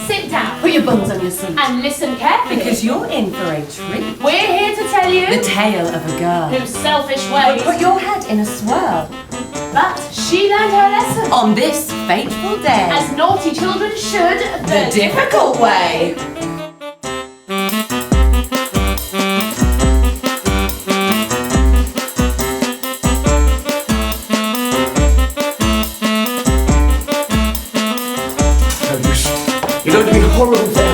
sit down. Put your bums on your seat. And listen carefully. Because you're in for a treat. We're here to tell you The tale of a girl whose selfish ways. put your head in a swirl. But she learned her lesson. On this fateful day. As naughty children should. the difficult way. You're going to be horrible for